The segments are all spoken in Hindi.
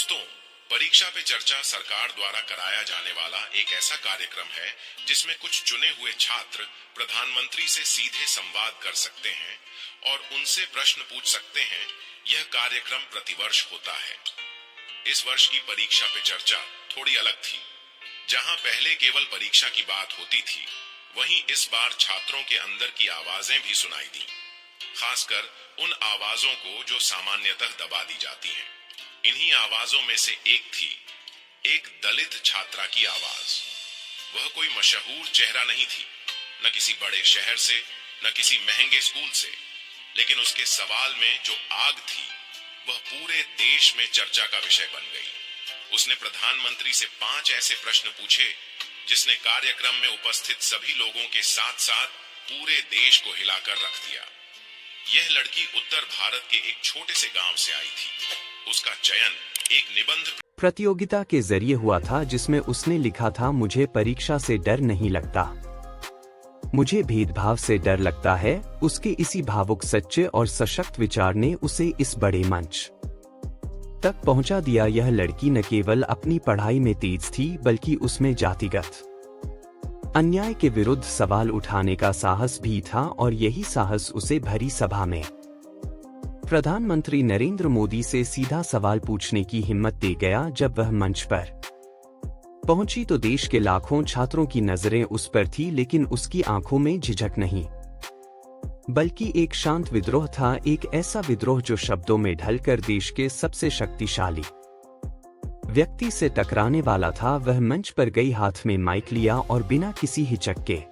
दोस्तों, परीक्षा पे चर्चा सरकार द्वारा कराया जाने वाला एक ऐसा कार्यक्रम है जिसमें कुछ चुने हुए छात्र प्रधानमंत्री से सीधे संवाद कर सकते हैं और उनसे प्रश्न पूछ सकते हैं। यह कार्यक्रम प्रतिवर्ष होता है। इस वर्ष की परीक्षा पे चर्चा थोड़ी अलग थी। जहां पहले केवल परीक्षा की बात होती थी, वहीं इस बार छात्रों के अंदर की आवाजें भी सुनाई दी, खासकर उन आवाजों को जो सामान्यतः दबा दी जाती हैं। इन्हीं आवाजों में से एक थी एक दलित छात्रा की आवाज। वह कोई मशहूर चेहरा नहीं थी, न किसी बड़े शहर से, न किसी महंगे स्कूल से, लेकिन उसके सवाल में जो आग थी वह पूरे देश में चर्चा का विषय बन गई। उसने प्रधानमंत्री से 5 ऐसे प्रश्न पूछे जिसने कार्यक्रम में उपस्थित सभी लोगों के साथ साथ पूरे देश को हिलाकर रख दिया। यह लड़की उत्तर भारत के एक छोटे से गांव से आई थी। उसका चयन एक निबंध प्रतियोगिता के जरिए हुआ था जिसमें उसने लिखा था, मुझे परीक्षा से डर नहीं लगता, मुझे भेदभाव से डर लगता है। उसके इसी भावुक, सच्चे और सशक्त विचार ने उसे इस बड़े मंच तक पहुंचा दिया। यह लड़की न केवल अपनी पढ़ाई में तेज थी, बल्कि उसमें जातिगत अन्याय के विरुद्ध सवाल उठाने का साहस भी था, और यही साहस उसे भरी सभा में प्रधानमंत्री नरेंद्र मोदी से सीधा सवाल पूछने की हिम्मत दे गया। जब वह मंच पर पहुंची तो देश के लाखों छात्रों की नजरें उस पर थी, लेकिन उसकी आंखों में झिझक नहीं, बल्कि एक शांत विद्रोह था। एक ऐसा विद्रोह जो शब्दों में ढलकर देश के सबसे शक्तिशाली व्यक्ति से टकराने वाला था। वह मंच पर गई, हाथ में माइक लिया और बिना किसी हिचक के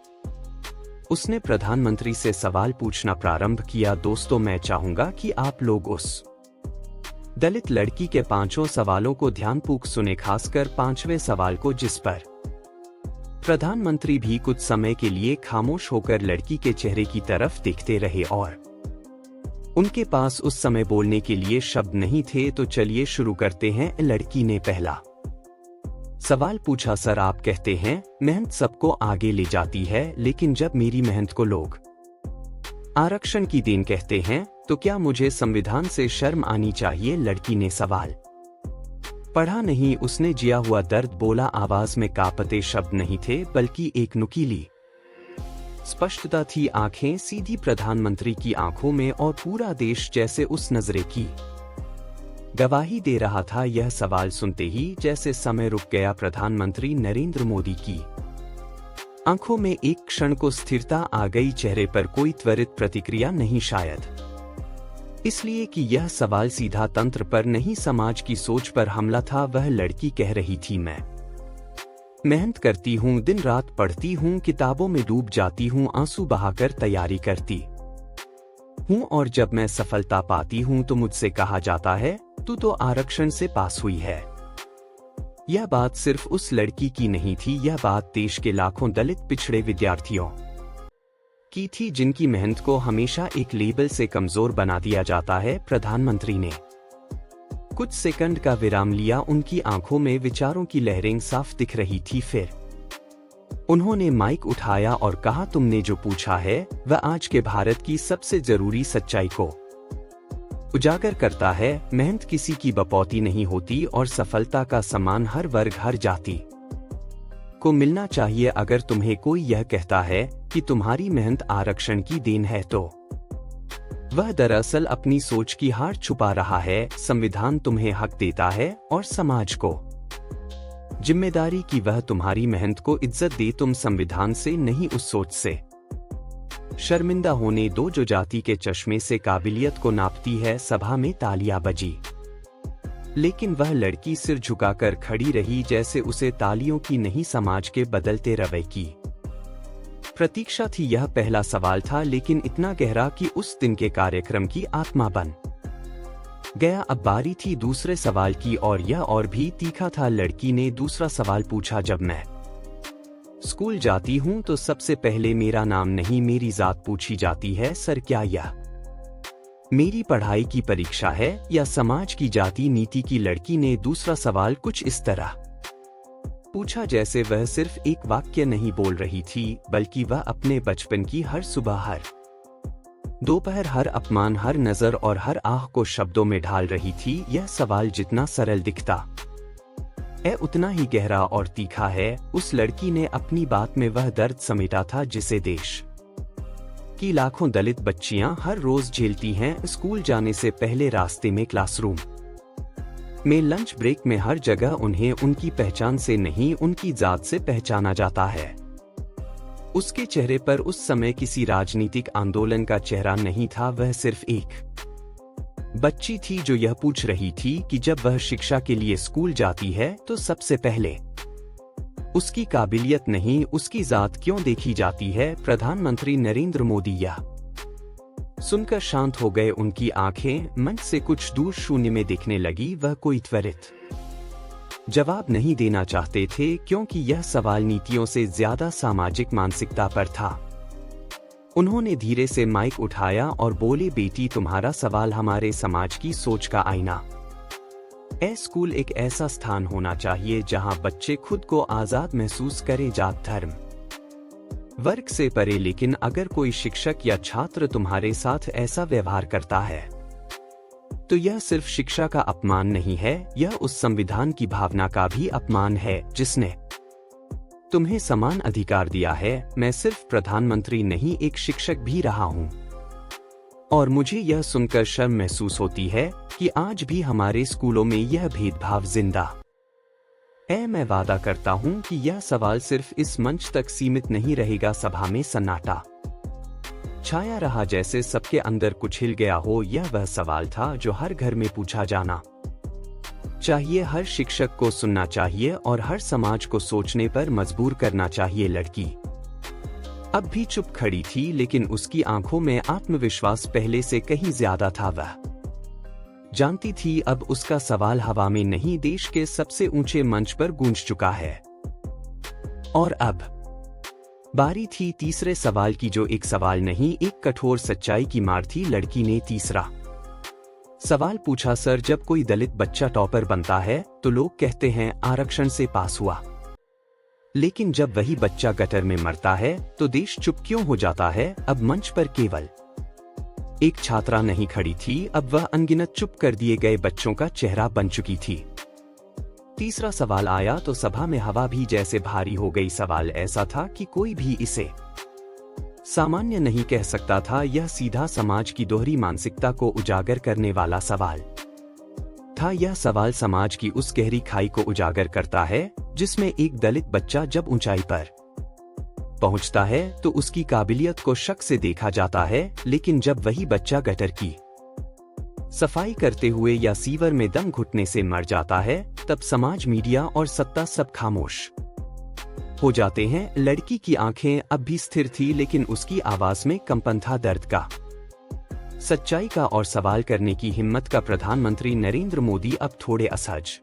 उसने प्रधानमंत्री से सवाल पूछना प्रारंभ किया। दोस्तों, मैं चाहूंगा कि आप लोग उस दलित लड़की के 5 सवालों को ध्यानपूर्वक सुने, खासकर 5वें सवाल को, जिस पर प्रधानमंत्री भी कुछ समय के लिए खामोश होकर लड़की के चेहरे की तरफ देखते रहे और उनके पास उस समय बोलने के लिए शब्द नहीं थे। तो चलिए शुरू करते हैं। लड़की ने पहला सवाल पूछा, सर, आप कहते हैं मेहनत सबको आगे ले जाती है, लेकिन जब मेरी मेहनत को लोग आरक्षण की देन कहते हैं, तो क्या मुझे संविधान से शर्म आनी चाहिए? लड़की ने सवाल पढ़ा नहीं, उसने जिया हुआ दर्द बोला। आवाज में कांपते शब्द नहीं थे, बल्कि एक नुकीली स्पष्टता थी। आंखें सीधी प्रधानमंत्री की आंखों में, और पूरा देश जैसे उस नजरे की गवाही दे रहा था। यह सवाल सुनते ही जैसे समय रुक गया। प्रधानमंत्री नरेंद्र मोदी की आंखों में एक क्षण को स्थिरता आ गई, चेहरे पर कोई त्वरित प्रतिक्रिया नहीं, शायद इसलिए कि यह सवाल सीधा तंत्र पर नहीं, समाज की सोच पर हमला था। वह लड़की कह रही थी, मैं मेहनत करती हूँ, दिन रात पढ़ती हूँ, किताबों में डूब जाती हूँ, आंसू बहाकर तैयारी करती हूँ, और जब मैं सफलता पाती हूँ तो मुझसे कहा जाता है, तू तो आरक्षण से पास हुई है। यह बात सिर्फ उस लड़की की नहीं थी, यह बात देश के लाखों दलित पिछड़े विद्यार्थियों की थी, जिनकी मेहनत को हमेशा एक लेबल से कमजोर बना दिया जाता है। प्रधानमंत्री ने कुछ सेकंड का विराम लिया, उनकी आंखों में विचारों की लहरें साफ दिख रही थी। फिर उन्होंने माइक उठाया और कहा, तुमने जो पूछा है वह आज के भारत की सबसे जरूरी सच्चाई को उजागर करता है। मेहनत किसी की बपौती नहीं होती, और सफलता का सम्मान हर वर्ग, हर जाति को मिलना चाहिए। अगर तुम्हें कोई यह कहता है कि तुम्हारी मेहनत आरक्षण की देन है, तो वह दरअसल अपनी सोच की हार छुपा रहा है। संविधान तुम्हें हक देता है, और समाज को जिम्मेदारी की वह तुम्हारी मेहनत को इज्जत दे। तुम संविधान से नहीं, उस सोच से शर्मिंदा होने दो जो जाति के चश्मे से काबिलियत को नापती है। सभा में तालियां बजी, लेकिन वह लड़की सिर झुकाकर खड़ी रही, जैसे उसे तालियों की नहीं, समाज के बदलते रवैये की प्रतीक्षा थी। यह पहला सवाल था, लेकिन इतना गहरा कि उस दिन के कार्यक्रम की आत्मा बन गया। अब बारी थी दूसरे सवाल की, और यह और भी तीखा था। लड़की ने दूसरा सवाल पूछा, जब मैं स्कूल जाती हूँ तो सबसे पहले मेरा नाम नहीं, मेरी जात पूछी जाती है। सर, क्या यह मेरी पढ़ाई की परीक्षा है या समाज की जाति नीति की? लड़की ने दूसरा सवाल कुछ इस तरह पूछा जैसे वह सिर्फ एक वाक्य नहीं बोल रही थी, बल्कि वह अपने बचपन की हर सुबह, हर दोपहर हर अपमान, हर नजर और हर आह को शब्दों में ढाल रही थी। यह सवाल जितना सरल दिखता है उतना ही गहरा और तीखा है। उस लड़की ने अपनी बात में वह दर्द समेटा था जिसे देश की लाखों दलित बच्चियां हर रोज झेलती हैं। स्कूल जाने से पहले, रास्ते में, क्लासरूम में, लंच ब्रेक में, हर जगह उन्हें उनकी पहचान से नहीं उनकी जात से पहचाना जाता है। उसके चेहरे पर उस समय किसी राजनीतिक आंदोलन का चेहरा नहीं था। वह सिर्फ एक बच्ची थी जो यह पूछ रही थी कि जब वह शिक्षा के लिए स्कूल जाती है तो सबसे पहले उसकी काबिलियत नहीं उसकी जात क्यों देखी जाती है। प्रधानमंत्री नरेंद्र मोदी यह सुनकर शांत हो गए। उनकी आंखें मंच से कुछ दूर शून्य में दिखने लगी। वह कोई त्वरित जवाब नहीं देना चाहते थे क्योंकि यह सवाल नीतियों से ज्यादा सामाजिक मानसिकता पर था। उन्होंने धीरे से माइक उठाया और बोले, बेटी, तुम्हारा सवाल हमारे समाज की सोच का आईना है। स्कूल एक ऐसा स्थान होना चाहिए जहां बच्चे खुद को आजाद महसूस करें, जात, धर्म, वर्ग से परे। लेकिन अगर कोई शिक्षक या छात्र तुम्हारे साथ ऐसा व्यवहार करता है तो यह सिर्फ शिक्षा का अपमान नहीं है, यह उस संविधान की भावना का भी अपमान है जिसने तुम्हें समान अधिकार दिया है। मैं सिर्फ प्रधानमंत्री नहीं, एक शिक्षक भी रहा हूं और मुझे यह सुनकर शर्म महसूस होती है कि आज भी हमारे स्कूलों में यह भेदभाव जिंदा है। मैं वादा करता हूं कि यह सवाल सिर्फ इस मंच तक सीमित नहीं रहेगा। सभा में सन्नाटा छाया रहा, जैसे सबके अंदर कुछ हिल गया हो। यह वह सवाल था जो हर घर में पूछा जाना चाहिए, हर शिक्षक को सुनना चाहिए और हर समाज को सोचने पर मजबूर करना चाहिए। लड़की अब भी चुप खड़ी थी, लेकिन उसकी आंखों में आत्मविश्वास पहले से कहीं ज्यादा था। वह जानती थी अब उसका सवाल हवा में नहीं, देश के सबसे ऊंचे मंच पर गूंज चुका है। और अब बारी थी तीसरे सवाल की, जो एक सवाल नहीं, एक कठोर सच्चाई की मार थी। लड़की ने तीसरा सवाल पूछा, सर, जब कोई दलित बच्चा टॉपर बनता है तो लोग कहते हैं आरक्षण से पास हुआ, लेकिन जब वही बच्चा गटर में मरता है तो देश चुप क्यों हो जाता है? अब मंच पर केवल एक छात्रा नहीं खड़ी थी, अब वह अनगिनत चुप कर दिए गए बच्चों का चेहरा बन चुकी थी। तीसरा सवाल आया तो सभा में हवा भी जैसे भारी हो गई। सवाल ऐसा था कि कोई भी इसे सामान्य नहीं कह सकता था। यह सीधा समाज की दोहरी मानसिकता को उजागर करने वाला सवाल था। यह सवाल समाज की उस गहरी खाई को उजागर करता है जिसमें एक दलित बच्चा जब ऊंचाई पर पहुंचता है तो उसकी काबिलियत को शक से देखा जाता है, लेकिन जब वही बच्चा गटर की सफाई करते हुए या सीवर में दम घुटने से मर जाता है तब समाज, मीडिया और सत्ता सब खामोश हो जाते हैं। लड़की की आंखें अब भी स्थिर थी, लेकिन उसकी आवाज में कंपन था, दर्द का, सच्चाई का और सवाल करने की हिम्मत का। प्रधानमंत्री नरेंद्र मोदी अब थोड़े असहज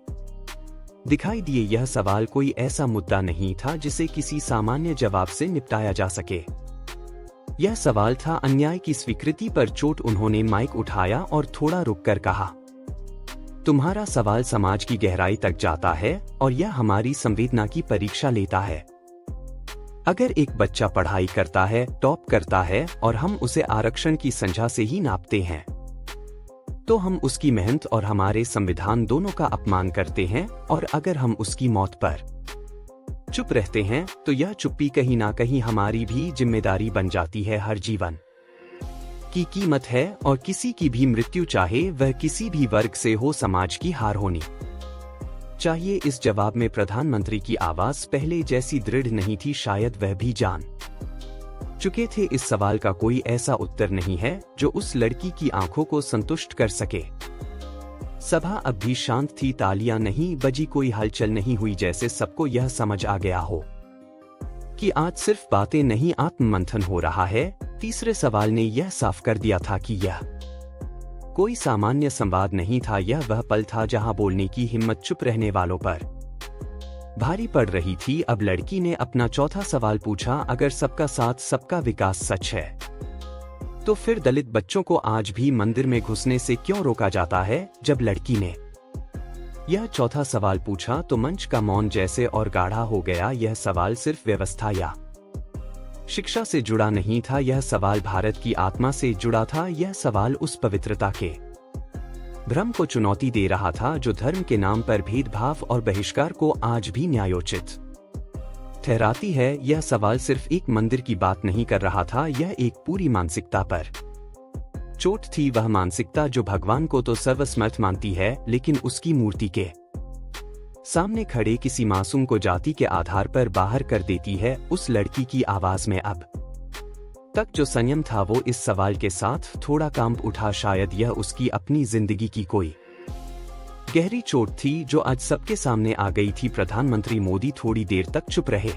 दिखाई दिए। यह सवाल कोई ऐसा मुद्दा नहीं था जिसे किसी सामान्य जवाब से निपटाया जा सके। यह सवाल था अन्याय की स्वीकृति पर चोट। उन्होंने माइक उठाया और थोड़ा रुककर कहा, तुम्हारा सवाल समाज की गहराई तक जाता है और यह हमारी संवेदना की परीक्षा लेता है। अगर एक बच्चा पढ़ाई करता है, टॉप करता है और हम उसे आरक्षण की संख्या से ही नापते हैं तो हम उसकी मेहनत और हमारे संविधान दोनों का अपमान करते हैं। और अगर हम उसकी मौत पर चुप रहते हैं तो यह चुप्पी कहीं ना कहीं हमारी भी जिम्मेदारी बन जाती है। हर जीवन की कीमत है और किसी की भी मृत्यु, चाहे वह किसी भी वर्ग से हो, समाज की हार होनी चाहिए। इस जवाब में प्रधानमंत्री की आवाज पहले जैसी दृढ़ नहीं थी। शायद वह भी जान चुके थे इस सवाल का कोई ऐसा उत्तर नहीं है जो उस लड़की की आंखों को संतुष्ट कर सके। सभा अब भी शांत थी, तालियां नहीं बजी, कोई हलचल नहीं हुई, जैसे सबको यह समझ आ गया हो कि आज सिर्फ बातें नहीं, आत्ममंथन हो रहा है। तीसरे सवाल ने यह साफ कर दिया था कि यह कोई सामान्य संवाद नहीं था, यह वह पल था जहां बोलने की हिम्मत चुप रहने वालों पर भारी पड़ रही थी। अब लड़की ने अपना चौथा सवाल पूछा, अगर सबका साथ, सबका विकास सच है तो फिर दलित बच्चों को आज भी मंदिर में घुसने से क्यों रोका जाता है? जब लड़की ने यह चौथा सवाल पूछा तो मंच का मौन जैसे और गाढ़ा हो गया। यह सवाल सिर्फ व्यवस्था या शिक्षा से जुड़ा नहीं था यह सवाल, भारत की आत्मा से जुड़ा था यह सवाल, उस पवित्रता के भ्रम को चुनौती दे रहा था जो धर्म के नाम पर भेदभाव और बहिष्कार को आज भी न्यायोचित ठहराती है। यह सवाल सिर्फ एक मंदिर की बात नहीं कर रहा था, यह एक पूरी मानसिकता पर चोट थी। वह मानसिकता जो भगवान को तो सर्वसमर्थ मानती है, लेकिन उसकी मूर्ति के सामने खड़े किसी मासूम को जाति के आधार पर बाहर कर देती है। उस लड़की की आवाज में अब तक जो संयम था वो इस सवाल के साथ थोड़ा कांप उठा। शायद यह उसकी अपनी जिंदगी की कोई गहरी चोट थी जो आज सबके सामने आ गई थी। प्रधानमंत्री मोदी थोड़ी देर तक चुप रहे।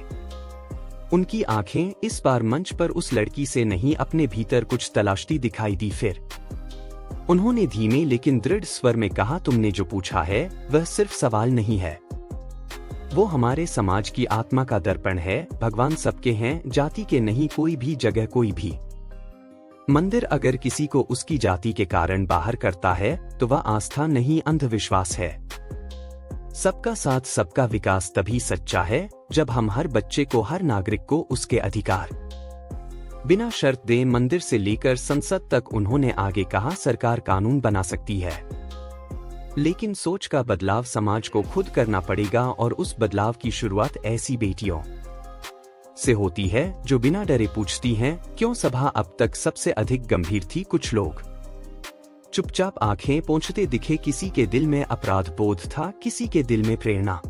उनकी आंखें इस बार मंच पर उस लड़की से नहीं, अपने भीतर कुछ तलाशती दिखाई दी। फिर उन्होंने धीमे लेकिन दृढ़ स्वर में कहा, तुमने जो पूछा है वह सिर्फ सवाल नहीं है, वो हमारे समाज की आत्मा का दर्पण है। भगवान सबके हैं, जाति के नहीं। कोई भी जगह, कोई भी मंदिर अगर किसी को उसकी जाति के कारण बाहर करता है तो वह आस्था नहीं, अंधविश्वास है। सबका साथ, सबका विकास तभी सच्चा है जब हम हर बच्चे को, हर नागरिक को उसके अधिकार बिना शर्त दें। मंदिर से लेकर संसद तक उन्होंने आगे कहा, सरकार कानून बना सकती है, लेकिन सोच का बदलाव समाज को खुद करना पड़ेगा। और उस बदलाव की शुरुआत ऐसी बेटियों से होती है जो बिना डरे पूछती हैं क्यों। सभा अब तक सबसे अधिक गंभीर थी। कुछ लोग चुपचाप आंखें पोंछते दिखे। किसी के दिल में अपराध बोध था, किसी के दिल में प्रेरणा।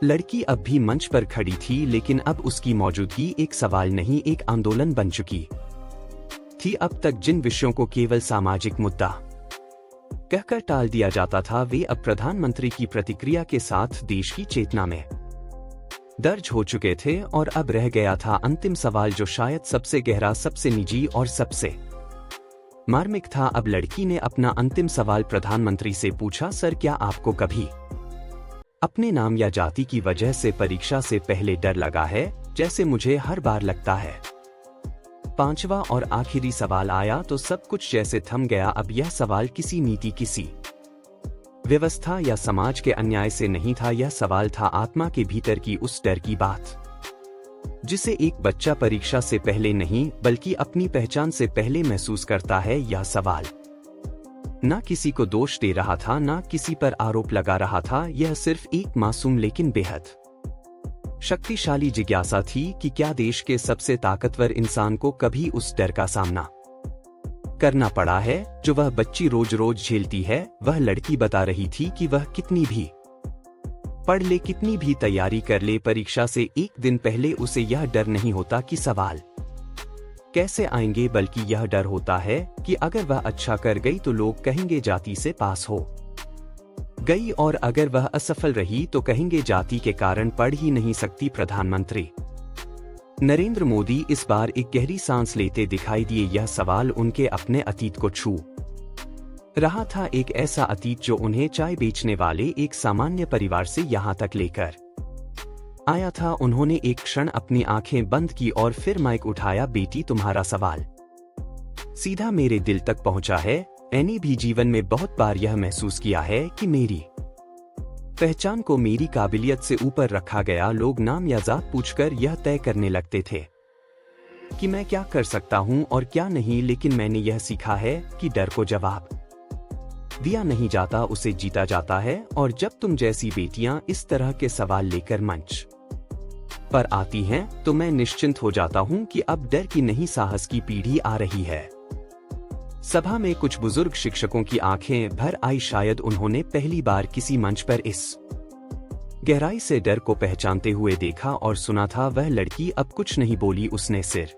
लड़की अब भी मंच पर खड़ी थी, लेकिन अब उसकी मौजूदगी एक सवाल नहीं, एक आंदोलन बन चुकी थी। अब तक जिन विषयों को केवल सामाजिक मुद्दा कहकर टाल दिया जाता था, वे अब प्रधानमंत्री की प्रतिक्रिया के साथ देश की चेतना में दर्ज हो चुके थे। और अब रह गया था अंतिम सवाल, जो शायद सबसे गहरा, सबसे निजी और सबसे मार्मिक था। अब लड़की ने अपना अंतिम सवाल प्रधानमंत्री से पूछा, सर, क्या आपको कभी अपने नाम या जाति की वजह से परीक्षा से पहले डर लगा है, जैसे मुझे हर बार लगता है? पांचवा और आखिरी सवाल आया तो सब कुछ जैसे थम गया। अब यह सवाल किसी नीति, किसी व्यवस्था या समाज के अन्याय से नहीं था, यह सवाल था आत्मा के भीतर की उस डर की बात जिसे एक बच्चा परीक्षा से पहले नहीं बल्कि अपनी पहचान से पहले महसूस करता है। यह सवाल ना किसी को दोष दे रहा था, ना किसी पर आरोप लगा रहा था, यह सिर्फ एक मासूम लेकिन बेहद शक्तिशाली जिज्ञासा थी कि क्या देश के सबसे ताकतवर इंसान को कभी उस डर का सामना करना पड़ा है जो वह बच्ची रोज रोज झेलती है। वह लड़की बता रही थी कि वह कितनी भी पढ़ ले, कितनी भी तैयारी कर ले, परीक्षा से एक दिन पहले उसे यह डर नहीं होता कि सवाल कैसे आएंगे, बल्कि यह डर होता है कि अगर वह अच्छा कर गई तो लोग कहेंगे जाति से पास हो गई, और अगर वह असफल रही तो कहेंगे जाति के कारण पढ़ ही नहीं सकती। प्रधानमंत्री नरेंद्र मोदी इस बार एक गहरी सांस लेते दिखाई दिए। यह सवाल उनके अपने अतीत को छू रहा था, एक ऐसा अतीत जो उन्हें चाय बेचने वाले एक सामान्य परिवार से यहां तक लेकर आया था। उन्होंने एक क्षण अपनी आंखें बंद की और फिर माइक उठाया, बेटी, तुम्हारा सवाल सीधा मेरे दिल तक पहुंचा है। मैंने भी जीवन में बहुत बार यह महसूस किया है कि मेरी पहचान को मेरी काबिलियत से ऊपर रखा गया। लोग नाम या जात पूछकर यह तय करने लगते थे कि मैं क्या कर सकता हूं और क्या नहीं, लेकिन मैंने यह सीखा है कि डर को जवाब दिया नहीं जाता, उसे जीता जाता है। और जब तुम जैसी बेटियां इस तरह के सवाल लेकर मंच पर आती हैं, तो मैं निश्चिंत हो जाता हूं कि अब डर की नहीं, साहस की पीढ़ी आ रही है। सभा में कुछ बुजुर्ग शिक्षकों की आंखें भर आई। शायद उन्होंने पहली बार किसी मंच पर इस गहराई से डर को पहचानते हुए देखा और सुना था। वह लड़की अब कुछ नहीं बोली, उसने सिर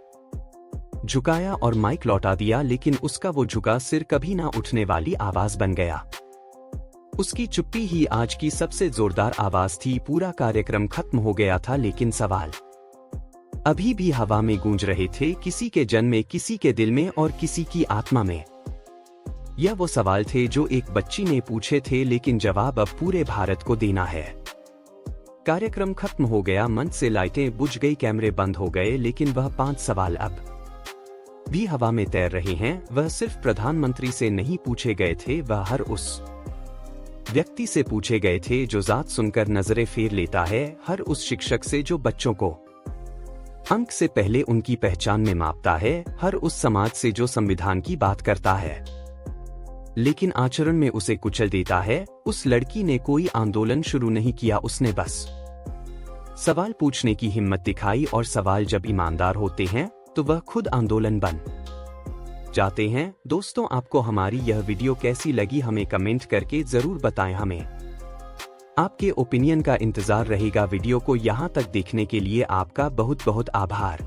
झुकाया और माइक लौटा दिया, लेकिन उसका वो झुका सिर कभी ना उठने वाली आवाज बन गया। उसकी चुप्पी ही आज की सबसे जोरदार आवाज थी। पूरा कार्यक्रम खत्म हो गया था, लेकिन सवाल अभी भी हवा में गूंज रहे थे, किसी के जन में, किसी के दिल में और किसी की आत्मा में। यह वो सवाल थे जो एक बच्ची ने पूछे थे, लेकिन जवाब अब पूरे भारत को देना है। कार्यक्रम खत्म हो गया, मंच से लाइटें बुझ गई, कैमरे बंद हो गए, लेकिन वह 5 सवाल अब भी हवा में तैर रहे हैं। वह सिर्फ प्रधानमंत्री से नहीं पूछे गए थे, वह हर उस व्यक्ति से पूछे गए थे जो जात सुनकर नजरें फेर लेता है, हर उस शिक्षक से जो बच्चों को अंक से पहले उनकी पहचान में मापता है हर उस समाज से जो संविधान की बात करता है, लेकिन आचरण में उसे कुचल देता है। उस लड़की ने कोई आंदोलन शुरू नहीं किया, उसने बस सवाल पूछने की हिम्मत दिखाई, और सवाल जब ईमानदार होते हैं तो वह खुद आंदोलन बन जाते हैं। दोस्तों, आपको हमारी यह वीडियो कैसी लगी हमें कमेंट करके जरूर बताएं। हमें आपके ओपिनियन का इंतजार रहेगा। वीडियो को यहाँ तक देखने के लिए आपका बहुत बहुत आभार।